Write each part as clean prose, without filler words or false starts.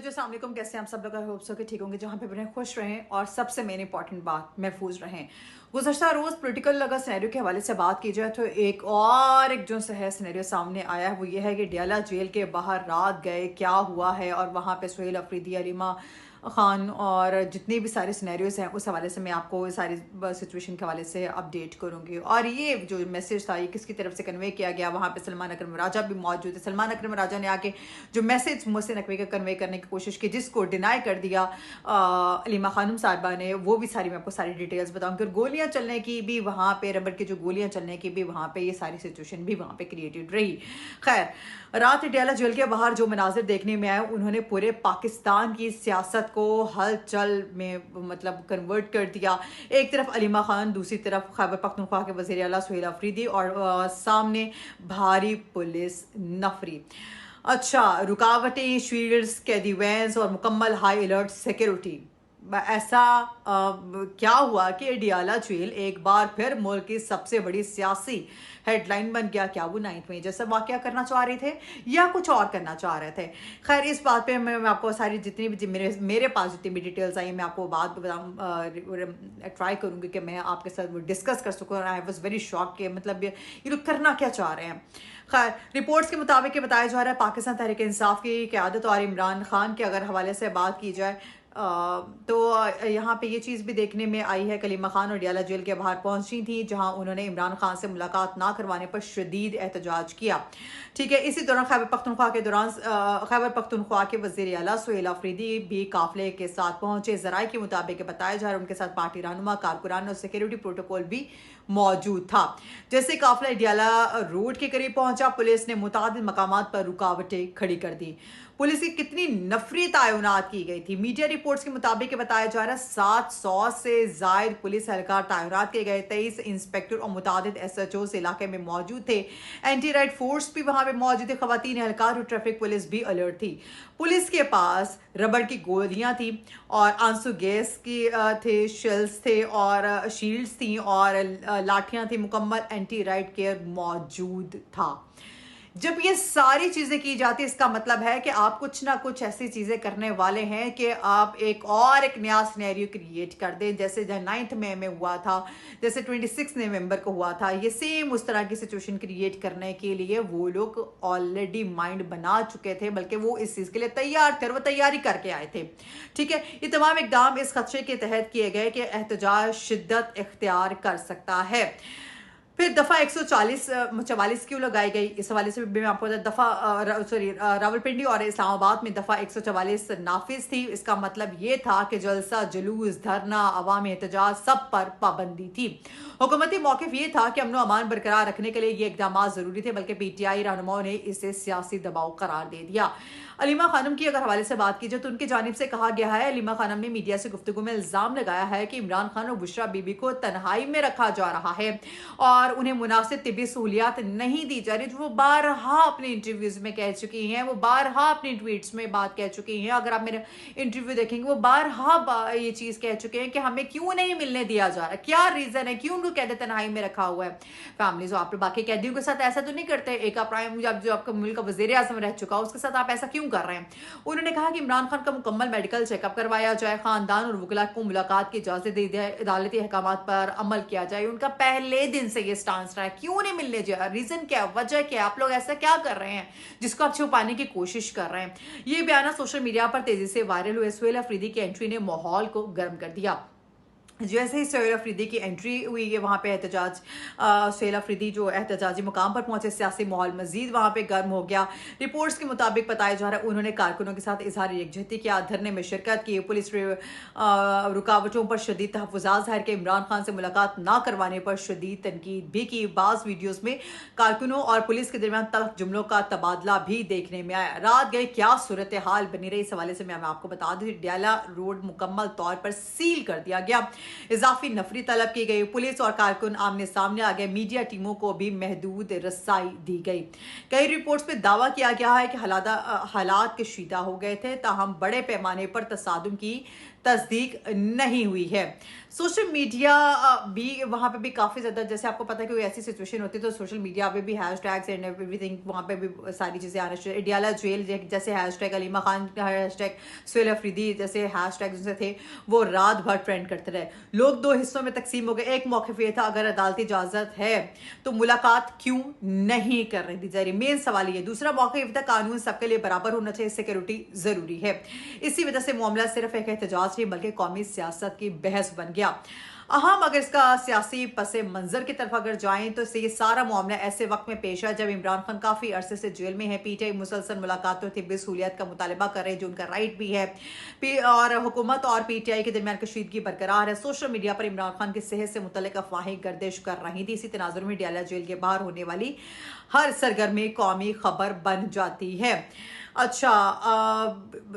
जो अस्सलाम वालेकुम, कैसे हैं आप सब लोग? आई होप सो कि ठीक होंगे, जहाँ पे बने खुश रहें और सबसे मेन इंपॉर्टेंट बात महफूज रहें। गुज़श्ता रोज़ पॉलिटिकल लगा सिनेरियो के हवाले से बात की जाए तो एक जो है सिनेरियो सामने आया है, वो ये है कि डियाला जेल के बाहर रात गए क्या हुआ है, और वहाँ पे सुहेल अफरीदी, अलीमा खान और जितने भी सारे सिनेरियोज हैं उस हवाले से मैं आपको सारी सिचुएशन के हवाले से अपडेट करूंगी। और ये जो मैसेज था ये किसकी तरफ से कन्वे किया गया, वहाँ पे सलमान अकरम राजा भी मौजूद है। सलमान अकरम राजा ने आके जो मैसेज मोहसिन नकवी का कन्वे करने की कोशिश की, जिसको डिनाई कर दिया अलीमा खानम साहिबा ने, वो भी सारी मैं आपको सारी डिटेल्स बताऊंगी। और गोलियां चलने की भी वहाँ पे, रबड़ की जो गोलियां चलने की भी वहाँ पे, ये सारी सिचुएशन भी वहाँ पे क्रिएटेड रही। खैर, रात डियाला जेल के बाहर जो मनाजिर देखने में आए, उन्होंने पूरे पाकिस्तान की सियासत को हलचल में मतलब कन्वर्ट कर दिया। एक तरफ अलीमा खान, दूसरी तरफ खैबर पख्तूनख्वा के वज़ीर आला सुहेल अफरीदी, और सामने भारी पुलिस नफरी। अच्छा, रुकावटें, शील्ड्स, कैदी वैन्स और मुकम्मल हाई अलर्ट सिक्योरिटी। ऐसा क्या हुआ कि डियाला जेल एक बार फिर मुल्क की सबसे बड़ी सियासी हेडलाइन बन गया? क्या वो 9 मई जैसा वाकया करना चाह रहे थे या कुछ और करना चाह रहे थे? खैर, इस बात पे मैं आपको सारी जितनी भी मेरे पास जितनी भी डिटेल्स आई, मैं आपको बात बताऊँ, ट्राई करूँगी कि मैं आपके साथ वो डिस्कस कर सकूँ। आई वॉज वेरी शॉक के मतलब ये लोग करना क्या चाह रहे हैं। खैर, रिपोर्ट्स के मुताबिक बताया जा रहा है पाकिस्तान तहरीक इंसाफ की क़यादत और इमरान खान के अगर हवाले से बात की जाए तो यहाँ पे ये चीज़ भी देखने में आई है, कलीमा खान और डियाला जेल के बाहर पहुंची थी, जहां उन्होंने इमरान खान से मुलाकात ना करवाने पर शदीद एहतजाज किया। ठीक है, इसी दौरान खैबर पख्तूनख्वा के वज़ीर आला सुहेल अफरीदी भी काफिले के साथ पहुंचे। ज़राए के मुताबिक बताया जा रहा है उनके साथ पार्टी रहनुमा, कारकुनान और सिक्योरिटी प्रोटोकॉल भी मौजूद था। जैसे काफिला डियाला रोड के करीब पहुंचा, पुलिस ने मुतादिद मकामात पर रुकावटें खड़ी कर दी। पुलिस की कितनी नफरी तैनात की गई थी। मीडिया रिपोर्ट्स के मुताबिक बताया जा रहा है 700 से जायद पुलिस एहलकार तैनात किए गए। 23 इंस्पेक्टर और मुतादिद SHO इलाके में मौजूद थे। एंटी राइट फोर्स भी वहां पे मौजूद थे। खवातीन एहलकार और ट्रैफिक पुलिस भी अलर्ट थी। पुलिस के पास रबड़ की गोलियां थी और आंसू गैस की थे, शेल्स थे और शील्ड्स थी और लाठियां थी। मुकम्मल एंटी राइट केयर मौजूद था। जब ये सारी चीजें की जाती है, इसका मतलब है कि आप कुछ ना कुछ ऐसी चीजें करने वाले हैं कि आप एक नया सिनेरियो क्रिएट कर दें, जैसे 9 मई में हुआ था, जैसे 26 नवंबर को हुआ था। ये सेम उस तरह की सिचुएशन क्रिएट करने के लिए वो लोग ऑलरेडी माइंड बना चुके थे, बल्कि वो इस चीज के लिए तैयार थे और वो तैयारी करके आए थे। ठीक है, ये तमाम इकदाम इस खदशे के तहत किए गए कि एहतजाज शिद्दत इख्तियार कर सकता है। फिर दफा 144 क्यों लगाई गई, इस हवाले से भी मैं आपको रावलपिंडी और इस्लामाबाद में दफा 144 नाफिज थी। इसका मतलब ये था कि जलसा, जुलूस, धरना, अवामी एहतजाज सब पर पाबंदी थी। हुकूमती मौक़िफ़ ये था कि अमन अमान बरकरार रखने के लिए ये इकदाम जरूरी थे, बल्कि PTI रहनुमाओं ने इसे सियासी दबाव करार दे दिया। अलीमा खानम की अगर हवाले से बात की जाए तो उनकी जानिब से कहा गया है, अलीमा खानम ने मीडिया से गुफ्तगू में इल्जाम लगाया है कि इमरान खान और बुशरा बीबी को तन्हाई में रखा जा रहा है और उन्हें मुनासिब तिब्बी सहूलियात नहीं दी जा रही, जो वो बारहा अपने इंटरव्यूज में कह चुकी हैं, वो बारहा अपने ट्वीट्स में बात कह चुकी हैं। अगर आप मेरा इंटरव्यू देखेंगे, वो बारहा ये चीज कह चुके हैं कि हमें क्यों नहीं मिलने दिया जा रहा, क्या रीजन है, क्यों उनको कैद तन्हाई में रखा हुआ है। फैमिली जो आप बाकी कैदियों के साथ ऐसा तो नहीं करते, एक प्राइम जो आपका मुल्क का वज़ीर आज़म रह चुका, उसके साथ आप ऐसा क्यों कर रहे हैं। उन्होंने कहा कि इमरान खान का मुकम्मल मेडिकल चेकअप करवाया जाए, खानदान और वकला को मुलाकात की इजाजत दी जाए, अदालती अहकामात पर अमल किया जाए। उनका पहले दिन से ये स्टांस रहा है, क्यों नहीं मिलने जा, रीजन क्या, वजह क्या, आप लोग ऐसा क्या कर रहे हैं जिसको आप छुपाने की कोशिश कर रहे हैं। ये बयान सोशल मीडिया पर तेजी से वायरल हुए। सुहेल अफरीदी की एंट्री ने माहौल को गर्म कर दिया। जैसे ही सुहेल अफरीदी की एंट्री हुई है वहाँ पे एहतजाज, सुहेल अफरीदी जो एहतजाजी मुकाम पर पहुंचे, सियासी माहौल मजीद वहाँ पे गर्म हो गया। रिपोर्ट्स के मुताबिक बताया जा रहा है उन्होंने कारकुनों के साथ इजहार यकजहती किया, धरने में शिरकत की, पुलिस रुकावटों पर शदीद तहफ़्फ़ुज़ात ज़ाहिर के, इमरान खान से मुलाकात ना करवाने पर शदीद तनकीद भी की। बाज़ वीडियोज़ में कारकुनों और पुलिस के दरमियान तल्ख़ जुमलों का तबादला भी देखने में आया। रात गए क्या सूरत हाल बनी रही, इस हवाले से मैं आपको बता दूँ, डियाला रोड मुकम्मल तौर पर सील कर दिया गया। इजाफी नफरी तलब की गई, पुलिस और कारकुन आमने सामने आ गए, मीडिया टीमों को भी महदूद रसाई दी गई। कई रिपोर्ट्स में दावा किया गया है कि हालात कशीदा हो गए थे, ताहम बड़े पैमाने पर तसादुम की तस्दीक नहीं हुई है। सोशल मीडिया भी वहाँ पे भी काफ़ी ज़्यादा, जैसे आपको पता है कि कोई ऐसी सिचुएशन होती है तो सोशल मीडिया पे भी हैशटैग्स एंड एवरीथिंग, वहाँ पे भी सारी चीज़ें आना चाहिए। इडियाला जेल जैसे हैशटैग, अलीमा खान का हैशटैग, सुहेल अफरीदी जैसे हैशटैग जो थे वो रात भर ट्रेंड करते रहे। लोग दो हिस्सों में तकसीम हो गए। एक मौक़िफ़ ये था, अगर अदालती इजाज़त है तो मुलाकात क्यों नहीं करने दी जा रही, मेन सवाल ये। दूसरा मौक़िफ़ था, कानून सबके लिए बराबर होना चाहिए, सिक्योरिटी ज़रूरी है। इसी वजह से मामला सिर्फ एक एहतजाज नहीं बल्कि कौमी सियासत की बहस बन गया। अहम अगर इसका सियासी पसे मंजर की तरफ अगर जाएं तो ये सारा मामला ऐसे वक्त में पेश है जब इमरान खान काफ़ी अरसे से जेल में है। पीटीआई मुसलसल मुलाकातों तिब्बी सहूलियत का मुतालबा कर रहे हैं जो उनका राइट भी है, और हुकूमत और पीटीआई के दरमियान कशीदगी बरकरार है। सोशल मीडिया पर इमरान खान की सेहत से मुतल्लिक अफवाहें गर्दिश कर रही थी। इसी तनाजुर में डियाला जेल के बाहर होने वाली हर सरगर्मी कौमी खबर बन जाती है। अच्छा,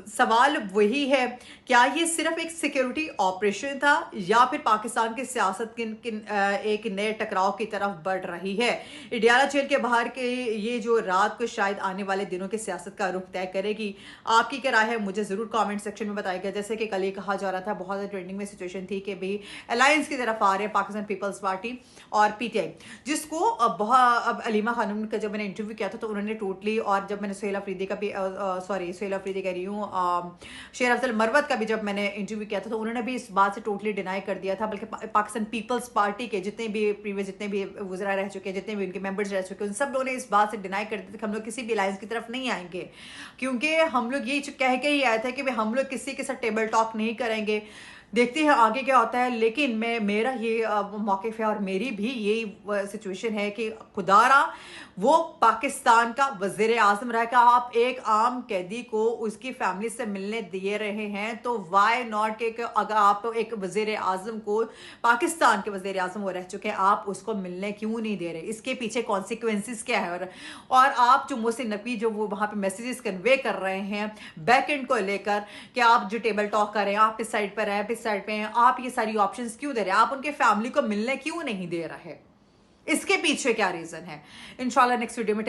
सवाल वही है, क्या ये सिर्फ एक सिक्योरिटी ऑपरेशन था या फिर पाकिस्तान की सियासत एक नए टकराव की तरफ बढ़ रही है? इडियाला जेल के बाहर के ये जो रात को शायद आने वाले दिनों की सियासत का रुख तय करेगी। आपकी क्या राय है मुझे ज़रूर कमेंट सेक्शन में बताइएगा। जैसे कि कल ये कहा जा रहा था, बहुत ज़्यादा ट्रेंडिंग में सिचुएशन थी कि भाई अलायंस की तरफ आ रहे हैं पाकिस्तान पीपल्स पार्टी और पीटीआई, जिसको अब अलीमा खानम का जब मैंने इंटरव्यू किया था तो उन्होंने टोटली, और जब मैंने सुहेल अफरीदी का भी सुहेल अफरीदी कह रही हूँ, शेर अफजल मरवत का भी जब मैंने इंटरव्यू किया था तो उन्होंने भी इस बात से टोटली डिनाई कर दिया था। बल्कि पाकिस्तान पीपल्स पार्टी के जितने भी प्रीवियस जितने भी वज़रा रह चुके हैं, जितने भी उनके मेंबर्स रह चुके हैं, उन सब लोगों ने इस बात से डिनाई कर दिया था कि हम लोग किसी भी अलायंस की तरफ नहीं आएंगे, क्योंकि हम लोग ये कह के ही आए थे कि हम लोग किसी के साथ टेबल टॉक नहीं करेंगे। देखते हैं आगे क्या होता है। लेकिन मेरा ये मौक़िफ़ है और मेरी भी यही सिचुएशन है कि खुदारा वो पाकिस्तान का वज़ीर आज़म रहा है। कि आप एक आम कैदी को उसकी फैमिली से मिलने दिए रहे हैं तो वाई नॉट कि अगर आप एक वज़ीर आज़म को, पाकिस्तान के वज़ीर आज़म वो रह चुके हैं, आप उसको मिलने क्यों नहीं दे रहे? इसके पीछे कॉन्सिक्वेंसेस क्या है? और आप जो मोहसिन नकवी जो वो वहाँ पे मैसेजेस कन्वे कर रहे हैं बैक एंड को लेकर कि आप जो टेबल टॉक कर रहे हैं, आप इस साइड पर हैं, इस साइड पे हैं, आप ये सारी ऑप्शंस क्यों दे रहे हैं? आप उनके फैमिली को मिलने क्यों नहीं दे रहे? इसके पीछे क्या रीजन है? इंशाल्लाह नेक्स्ट वीडियो में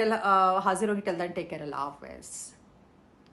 हाजिर होगी। टिल देन टेक केयर, अल्लाह हाफिज़।